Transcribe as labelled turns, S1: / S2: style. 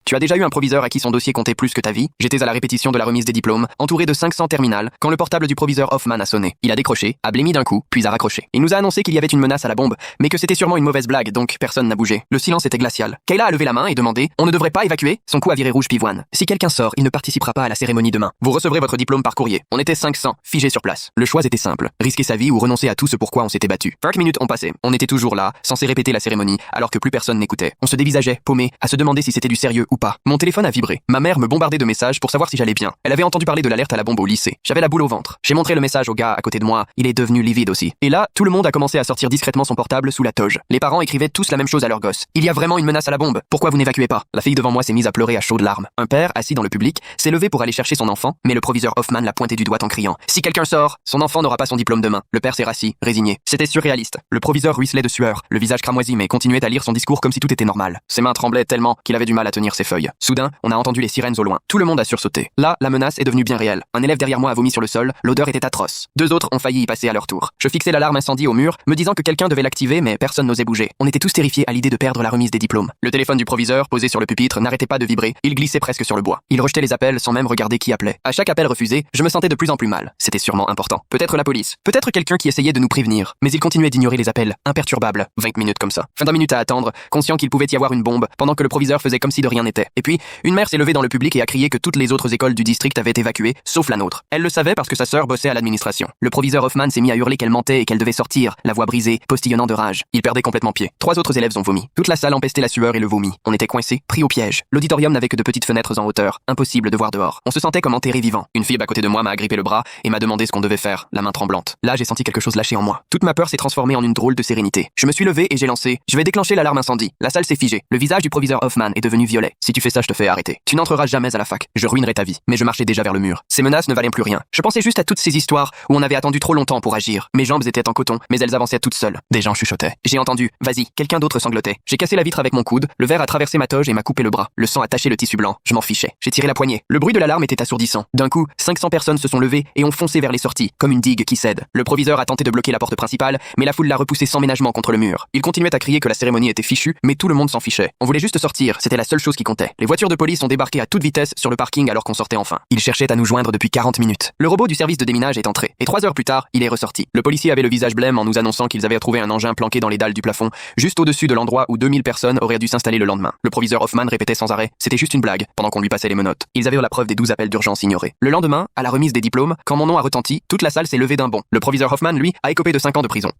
S1: Tu as déjà eu un proviseur à qui son dossier comptait plus que ta vie? J'étais à la répétition de la remise des diplômes, entouré de 500 terminales, quand le portable du proviseur Hoffman a sonné. Il a décroché, a blémi d'un coup, puis a raccroché. Il nous a annoncé qu'il y avait une menace à la bombe, mais que c'était sûrement une mauvaise blague, donc personne n'a bougé. Le silence était glacial. Kayla a levé la main et demandé: on ne devrait pas évacuer? Son cou a viré rouge pivoine. Si quelqu'un sort, il ne participera pas à la cérémonie demain. Vous recevrez votre diplôme par courrier. On était 500, figés sur place. Le choix était simple: risquer sa vie ou renoncer à tout ce pourquoi on s'était battu. 5 minutes ont passé. On était toujours là, censé répéter la cérémonie, alors que plus personne n'écoutait. On se dévisageait, paumé, à se demander si c'était du sérieux ou pas. Mon téléphone a vibré. Ma mère me bombardait de messages pour savoir si j'allais bien. Elle avait entendu parler de l'alerte à la bombe au lycée. J'avais la boule au ventre. J'ai montré le message au gars à côté de moi. Il est devenu livide aussi. Et là, tout le monde a commencé à sortir discrètement son portable sous la toge. Les parents écrivaient tous la même chose à leurs gosses. Il y a vraiment une menace à la bombe. Pourquoi vous n'évacuez pas? La fille devant moi s'est mise à pleurer à chaudes larmes. Un père, assis dans le public, s'est levé pour aller chercher son enfant, mais le proviseur Hoffman l'a pointé du doigt en criant: si quelqu'un sort, son enfant n'aura pas son diplôme demain. Le père s'est rassis, résigné. C'était surréaliste. Le proviseur ruisselait de sueur, le visage cramoisi, mais continuait à lire son discours comme si tout était normal. Ses mains tremblaient tellement qu'il avait du mal à tenir ses feuilles. Soudain, on a entendu les sirènes au loin. Tout le monde a sursauté. Là, la menace est devenue bien réelle. Un élève derrière moi a vomi sur le sol, l'odeur était atroce. 2 autres ont failli y passer à leur tour. Je fixais l'alarme incendie au mur, me disant que quelqu'un devait l'activer, mais personne n'osait bouger. On était tous terrifiés à l'idée de perdre la remise des diplômes. Le téléphone du proviseur, posé sur le pupitre, n'arrêtait pas de vibrer. Il glissait presque sur le bois. Il rejetait les appels sans même regarder qui appelait. À chaque appel refusé, je me sentais de plus en plus mal. C'était sûrement important. Peut-être la police. Peut-être quelqu'un qui essayait de nous prévenir. Mais il continuait d'ignorer les appels. Imperturbable. 20 minutes comme ça. Fin d'un minute à attendre, conscient qu'il pouvait y avoir une bombe, pendant que le proviseur faisait comme si de rien n'était. Et puis, une mère s'est levée dans le public et a crié que toutes les autres écoles du district avaient évacué, sauf la nôtre. Elle le savait parce que sa sœur bossait à l'administration. Le proviseur Hoffman s'est mis à hurler qu'elle mentait et qu'elle devait sortir, la voix brisée, postillonnant de rage. Il perdait complètement pied. 3 autres élèves ont vomi. Toute la salle empestait la sueur et le vomi. On était coincés, pris au piège. L'auditorium n'avait que de petites fenêtres en hauteur, impossible de voir dehors. On se sentait comme enterrés vivants. Une fille à côté de moi m'a agrippé le bras et m'a demandé ce qu'on devait faire, la main tremblante. Là, j'ai senti quelque chose lâcher en moi. Toute ma peur s'est transformée en une drôle de sérénité. Je me suis levé et j'ai lancé: je vais déclencher l'alarme incendie. La salle s'est figée. Le visage du proviseur Hoffman est devenu violet. Si tu fais ça, je te fais arrêter. Tu n'entreras jamais à la fac. Je ruinerai ta vie. Mais je marchais déjà vers le mur. Ces menaces ne valaient plus rien. Je pensais juste à toutes ces histoires où on avait attendu trop longtemps pour agir. Mes jambes étaient en coton, mais elles avançaient toutes seules. Des gens chuchotaient. J'ai entendu: vas-y. Quelqu'un d'autre sanglotait. J'ai cassé la vitre avec mon coude. Le verre a traversé ma toge et m'a coupé le bras. Le sang a taché le tissu blanc. Je m'en fichais. J'ai tiré la poignée. Le bruit de l'alarme était assourdissant. D'un coup, 500 personnes se sont levées et ont foncé vers les sorties, comme une digue qui cède. Le proviseur a tenté de bloquer la porte principale, mais la foule l'a repoussé sans ménagement contre le mur. Il continuait à crier que la cérémonie était fichue, mais tout le monde s'en fichait. On voulait juste sortir, c'était la seule chose qui comptait. Les voitures de police ont débarqué à toute vitesse sur le parking alors qu'on sortait enfin. Ils cherchaient à nous joindre depuis 40 minutes. Le robot du service de déminage est entré, et 3 heures plus tard, il est ressorti. Le policier avait le visage blême en nous annonçant qu'ils avaient trouvé un engin planqué dans les dalles du plafond, juste au-dessus de l'endroit où 2000 personnes auraient dû s'installer le lendemain. Le proviseur Hoffman répétait sans arrêt: c'était juste une blague, pendant qu'on lui passait les menottes. Ils avaient la preuve des 12 appels d'urgence ignorés. Le lendemain, à la remise des diplômes, quand mon nom a retenti, toute la salle s'est levée d'un bond. Le proviseur Hoffman, lui, a écopé de 5 ans de prison.